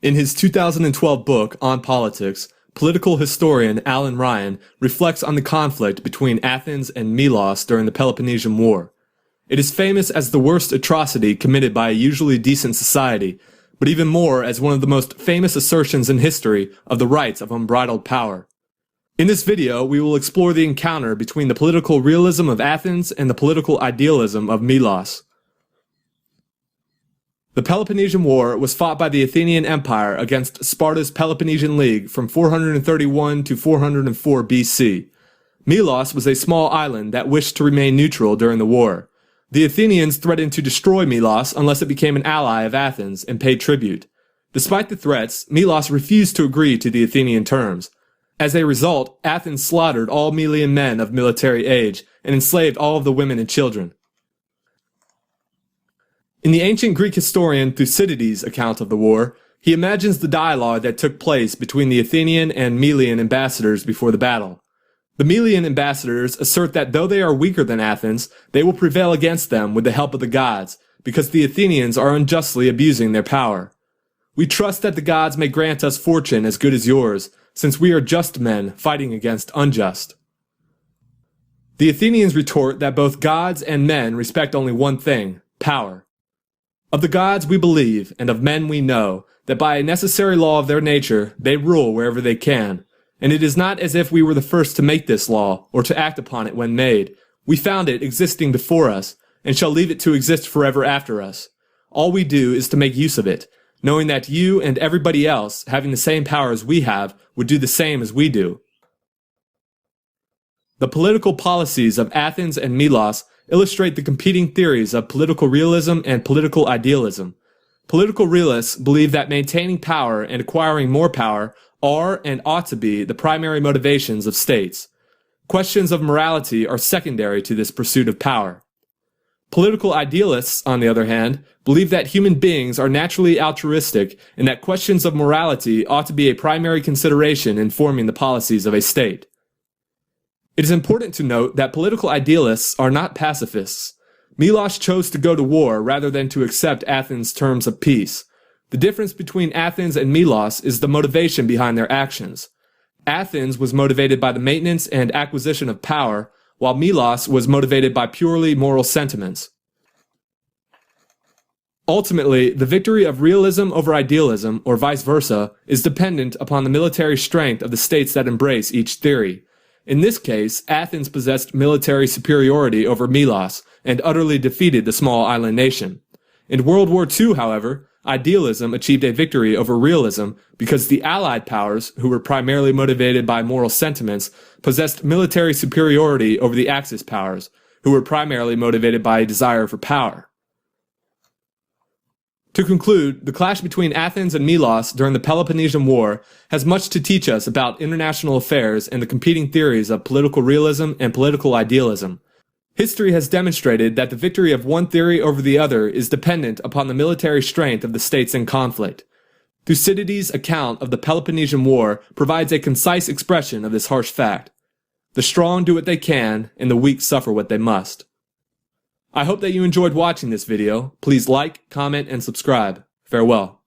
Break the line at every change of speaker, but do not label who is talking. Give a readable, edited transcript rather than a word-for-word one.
In his 2012 book on politics, political historian Alan Ryan reflects on the conflict between Athens and Melos during the Peloponnesian War. It is famous as the worst atrocity committed by a usually decent society, but even more as one of the most famous assertions in history of the rights of unbridled power. In this video, we will explore the encounter between the political realism of Athens and the political idealism of Melos. The Peloponnesian War was fought by the Athenian Empire against Sparta's Peloponnesian League from 431 to 404 BC. Melos was a small island that wished to remain neutral during the war. The Athenians threatened to destroy Melos unless it became an ally of Athens and paid tribute. Despite the threats, Melos refused to agree to the Athenian terms. As a result, Athens slaughtered all Melian men of military age and enslaved all of the women and children. In the ancient Greek historian Thucydides' account of the war, he imagines the dialogue that took place between the Athenian and Melian ambassadors before the battle. The Melian ambassadors assert that though they are weaker than Athens, they will prevail against them with the help of the gods, because the Athenians are unjustly abusing their power. We trust that the gods may grant us fortune as good as yours, since we are just men fighting against unjust. The Athenians retort that both gods and men respect only one thing, power. Of the gods we believe, and of men we know, that by a necessary law of their nature, they rule wherever they can. And it is not as if we were the first to make this law, or to act upon it when made. We found it existing before us, and shall leave it to exist forever after us. All we do is to make use of it, knowing that you and everybody else, having the same power as we have, would do the same as we do. The political policies of Athens and Melos illustrate the competing theories of political realism and political idealism. Political realists believe that maintaining power and acquiring more power are and ought to be the primary motivations of states. Questions of morality are secondary to this pursuit of power. Political idealists, on the other hand, believe that human beings are naturally altruistic and that questions of morality ought to be a primary consideration in forming the policies of a state. It is important to note that political idealists are not pacifists. Melos chose to go to war rather than to accept Athens' terms of peace. The difference between Athens and Melos is the motivation behind their actions. Athens was motivated by the maintenance and acquisition of power, while Melos was motivated by purely moral sentiments. Ultimately, the victory of realism over idealism, or vice versa, is dependent upon the military strength of the states that embrace each theory. In this case, Athens possessed military superiority over Melos and utterly defeated the small island nation. In World War II, however, idealism achieved a victory over realism because the Allied powers, who were primarily motivated by moral sentiments, possessed military superiority over the Axis powers, who were primarily motivated by a desire for power. To conclude, the clash between Athens and Melos during the Peloponnesian War has much to teach us about international affairs and the competing theories of political realism and political idealism. History has demonstrated that the victory of one theory over the other is dependent upon the military strength of the states in conflict. Thucydides' account of the Peloponnesian War provides a concise expression of this harsh fact. The strong do what they can, and the weak suffer what they must. I hope that you enjoyed watching this video. Please like, comment, and subscribe. Farewell.